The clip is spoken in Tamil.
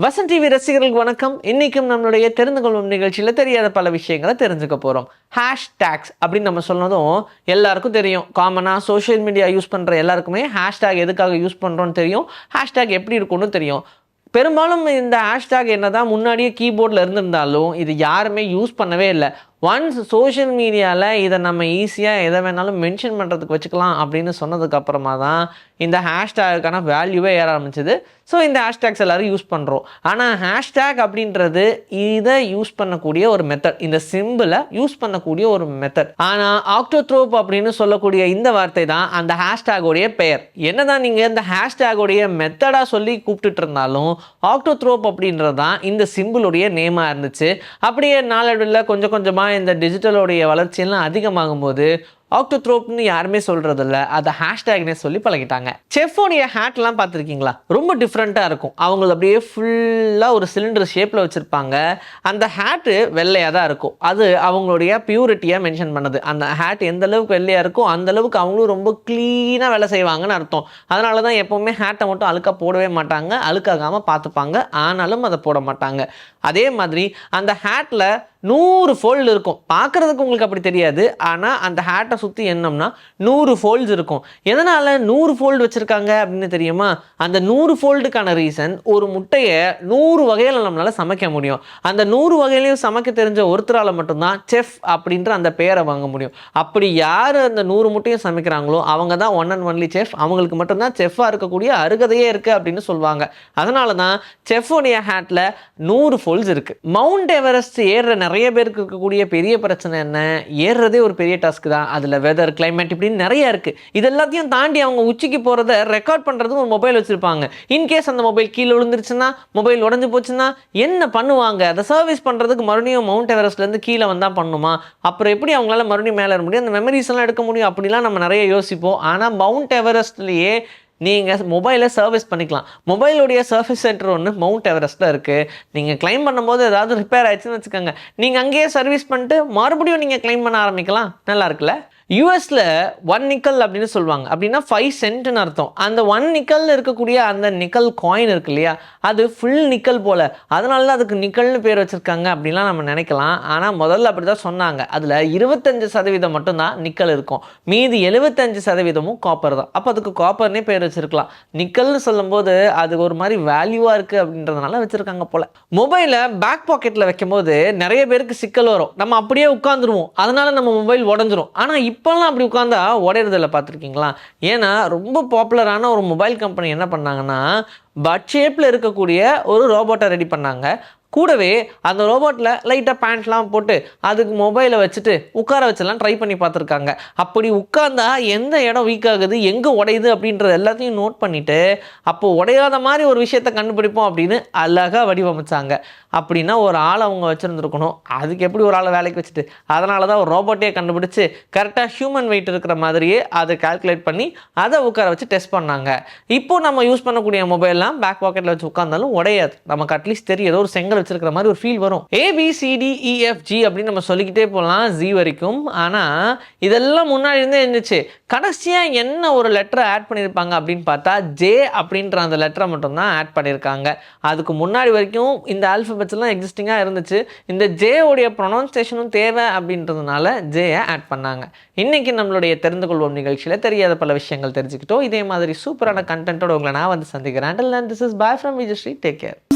வசந்த் டிவி ரசிகர்களுக்கு வணக்கம். இன்னைக்கும் நம்மளுடைய தெரிந்து கொள்ளும் நிகழ்ச்சியில் தெரியாத பல விஷயங்களை தெரிஞ்சுக்க போகிறோம். ஹேஷ்டேக்ஸ் அப்படின்னு நம்ம சொன்னதும் எல்லாருக்கும் தெரியும். காமனாக சோஷியல் மீடியா யூஸ் பண்ணுற எல்லாருக்குமே ஹேஷ்டேக் எதுக்காக யூஸ் பண்ணுறோன்னு தெரியும். ஹேஷ்டேக் எப்படி இருக்கும்னு தெரியும். பெரும்பாலும் இந்த ஹேஷ்டேக் என்னதான் முன்னாடியே கீபோர்டில் இருந்திருந்தாலும் இது யாருமே யூஸ் பண்ணவே இல்லை. ஒன்ஸ் சோஷியல் மீடியாவில் இதை நம்ம ஈஸியாக எதை வேணாலும் மென்ஷன் பண்ணுறதுக்கு வச்சுக்கலாம் அப்படின்னு சொன்னதுக்கப்புறமா தான் இந்த ஹேஷ்டேக்கான வேல்யூவே ஏற ஆரம்பிச்சிது. ஸோ இந்த ஹேஷ்டேக்ஸ் எல்லோரும் யூஸ் பண்ணுறோம். ஆனால் ஹேஷ்டேக் அப்படின்றது இதை யூஸ் பண்ணக்கூடிய ஒரு மெத்தட், இந்த சிம்பிளை யூஸ் பண்ணக்கூடிய ஒரு மெத்தட். ஆனால் ஆக்டோத்ரோப் அப்படின்னு சொல்லக்கூடிய இந்த வார்த்தை தான் அந்த ஹேஷ்டேகோடைய பெயர். என்னதான் நீங்கள் இந்த ஹேஷ்டேகோடைய மெத்தடாக சொல்லி கூப்பிட்டுட்டு இருந்தாலும் ஆக்டோத்ரோப் அப்படின்றது தான் இந்த சிம்பிளுடைய நேமாக இருந்துச்சு. அப்படியே நாளடைவில் கொஞ்சம் கொஞ்சமாக இந்த டிஜிட்டலோடைய வளர்ச்சியெல்லாம் அதிகமாகும் போது ஆக்டோத்ரோப்னு யாருமே சொல்கிறதில்ல, அதை ஹேஷ்டேக்னே சொல்லி பழகிட்டாங்க. செஃப்போடைய ஹேட்லாம் பார்த்துருக்கீங்களா? ரொம்ப டிஃப்ரெண்ட்டாக இருக்கும். அவங்களுக்கு அப்படியே ஃபுல்லாக ஒரு சிலிண்டர் ஷேப்பில் வச்சுருப்பாங்க. அந்த ஹேட்டு வெள்ளையாக தான் இருக்கும். அது அவங்களுடைய பியூரிட்டியை மென்ஷன் பண்ணுது. அந்த ஹேட் எந்த அளவுக்கு வெள்ளையாக இருக்கோ அந்தளவுக்கு அவங்களும் ரொம்ப க்ளீனாக வேலை செய்வாங்கன்னு அர்த்தம். அதனால தான் எப்போவுமே ஹேட்டை மட்டும் அழுக்காக போடவே மாட்டாங்க, அழுக்காகாமல் பார்த்துப்பாங்க. ஆனாலும் அதை போட மாட்டாங்க. அதே மாதிரி அந்த ஹேட்டில் 100 ஃபோல்டு இருக்கும். பார்க்குறதுக்கு உங்களுக்கு அப்படி தெரியாது, ஆனால் அந்த ஹேட்டை சுற்றி என்னம்னா 100 ஃபோல்ட்ஸ் இருக்கும். எதனால் 100 ஃபோல்டு வச்சுருக்காங்க அப்படின்னு தெரியுமா? அந்த 100 ஃபோல்டுக்கான ரீசன், ஒரு முட்டையை 100 வகையில் நம்மளால் சமைக்க முடியும். அந்த 100 வகையிலையும் சமைக்க தெரிஞ்ச ஒருத்தரால் மட்டும்தான் செஃப் அப்படின்ற அந்த பெயரை வாங்க முடியும். அப்படி யார் அந்த 100 முட்டையும் சமைக்கிறாங்களோ அவங்க தான் ஒன் அண்ட் ஒன்லி செஃப். அவங்களுக்கு மட்டும்தான் செஃப்பாக இருக்கக்கூடிய அருகதையே இருக்குது அப்படின்னு சொல்லுவாங்க. அதனால தான் செஃப்போடைய ஹேட்டில் 100 ஃபோல்ட்ஸ் இருக்குது. மவுண்ட் எவரெஸ்ட் ஏறுற நிறைய பேருக்கு இருக்கக்கூடிய பெரிய பிரச்சனை என்ன? ஏறுறதே ஒரு பெரிய டாஸ்க் தான். அதில் வெதர், கிளைமேட் இப்படின்னு நிறைய இருக்குது. இது எல்லாத்தையும் தாண்டி அவங்க உச்சிக்கு போகிறத ரெக்கார்ட் பண்ணுறதுக்கு ஒரு மொபைல் வச்சுருப்பாங்க. இன்கேஸ் அந்த மொபைல் கீழே விழுந்துருச்சுன்னா, மொபைல் உடஞ்சி போச்சுன்னா என்ன பண்ணுவாங்க? அதை சர்வீஸ் பண்ணுறதுக்கு மறுபடியும் மவுண்ட் எவரெஸ்ட்லேருந்து கீழே வந்தால் பண்ணுமா? அப்புறம் எப்படி அவங்களால மறுபடியும் மேலே ஏற முடியும்? அந்த மெமரிஸ் எல்லாம் எடுக்க முடியும்? அப்படிலாம் நம்ம நிறைய யோசிப்போம். ஆனால் மவுண்ட் எவரெஸ்ட்லேயே நீங்கள் மொபைலை சர்வீஸ் பண்ணிக்கலாம். மொபைலுடைய சர்வீஸ் சென்டர் ஒன்று மவுண்ட் எவரெஸ்ட்டில் இருக்குது. நீங்கள் கிளைம் பண்ணும்போது ஏதாவது ரிப்பேர் ஆயிடுச்சுன்னு வச்சுக்கோங்க, நீங்கள் அங்கேயே சர்வீஸ் பண்ணிட்டு மறுபடியும் நீங்கள் கிளைம் பண்ண ஆரம்பிக்கலாம். நல்லா இருக்குல்ல? யூஎஸில் 1 நிக்கல் அப்படின்னு சொல்லுவாங்க. அப்படின்னா 5 சென்ட்னு அர்த்தம். அந்த 1 நிக்கல் இருக்கக்கூடிய அந்த நிக்கல் காயின் இருக்கு இல்லையா, அது ஃபுல் நிக்கல் போல், அதனால தான் அதுக்கு நிக்கல்னு பேர் வச்சுருக்காங்க அப்படின்லாம் நம்ம நினைக்கலாம். ஆனால் முதல்ல அப்படி தான் சொன்னாங்க. அதில் 25% மட்டும்தான் நிக்கல் இருக்கும், மீதி 75%மும் காப்பர் தான். அப்போ அதுக்கு காப்பர்னே பேர் வச்சுருக்கலாம். நிக்கல்னு சொல்லும்போது அது ஒரு மாதிரி வேல்யூவாக இருக்குது அப்படின்றதுனால வச்சுருக்காங்க போல். மொபைலை பேக் பாக்கெட்டில் வைக்கும் போது நிறைய பேருக்கு சிக்கல் வரும். நம்ம அப்படியே உட்காந்துருவோம், அதனால நம்ம மொபைல் உடஞ்சிரும். ஆனால் இப்போல்லாம் அப்படி உட்காந்தா உடையறதில்ல, பார்த்துருக்கீங்களா? ஏன்னா ரொம்ப பாப்புலரான ஒரு மொபைல் கம்பெனி என்ன பண்ணாங்கன்னா, பட் ஷேப்பில் இருக்கக்கூடிய ஒரு ரோபோட்டை ரெடி பண்ணாங்க. கூடவே அந்த ரோபோட்டில் லைட்டாக பேண்ட்லாம் போட்டு அதுக்கு மொபைலை வச்சுட்டு உட்கார வச்செல்லாம் ட்ரை பண்ணி பார்த்துருக்காங்க. அப்படி உட்காந்தா எந்த இடம் வீக் ஆகுது, எங்கே உடையுது அப்படின்றது எல்லாத்தையும் நோட் பண்ணிவிட்டு அப்போது உடையாத மாதிரி ஒரு விஷயத்தை கண்டுபிடிப்போம் அப்படின்னு அழகாக வடிவமைச்சாங்க. அப்படின்னா ஒரு ஆளை அவங்க வச்சுருந்துருக்கணும். அதுக்கு எப்படி ஒரு ஆளை வேலைக்கு வச்சுட்டு, அதனால தான் ஒரு ரோபோட்டையே கண்டுபிடிச்சி கரெக்டாக ஹியூமன் வெயிட் இருக்கிற மாதிரியே அதை கால்குலேட் பண்ணி அதை உட்கார வச்சு டெஸ்ட் பண்ணாங்க. இப்போது நம்ம யூஸ் பண்ணக்கூடிய மொபைல்லாம் பேக் பாக்கெட்டில் வச்சு உட்காந்தாலும் உடையாது. நமக்கு அட்லீஸ்ட் தெரியும், ஏதோ ஒரு செங்கல் வச்சிருக்கிற மாதிரி ஒரு ஃபீல் வரும். ABCDEFG அப்படின்னு நம்ம சொல்லிக்கிட்டே போகலாம், ஜி வரைக்கும். ஆனால் இதெல்லாம் முன்னாடி இருந்தே இருந்துச்சு. கடைசியாக என்ன ஒரு லெட்டரை ஆட் பண்ணியிருப்பாங்க அப்படின்னு பார்த்தா ஜே அப்படின்ற அந்த லெட்டரை மட்டும்தான் ஆட் பண்ணியிருக்காங்க. அதுக்கு முன்னாடி வரைக்கும் இந்த ஆல்ஃபபெட்ஸ்லாம் எக்ஸிஸ்டிங்காக இருந்துச்சு. இந்த ஜே உடைய ப்ரொனவுன்சியேஷனும் தேவை அப்படின்றதுனால ஜேயை ஆட் பண்ணாங்க. இன்றைக்கி நம்மளுடைய தெரிந்து கொள்வோம் நிகழ்ச்சியில் தெரியாத பல விஷயங்கள் தெரிஞ்சுக்கிட்டோம். இதே மாதிரி சூப்பரான கண்டென்ட்டோட உங்களை நான் வந்து சந்திக்கிறேன். Until then, this is bye from Vijay Sri. Take care.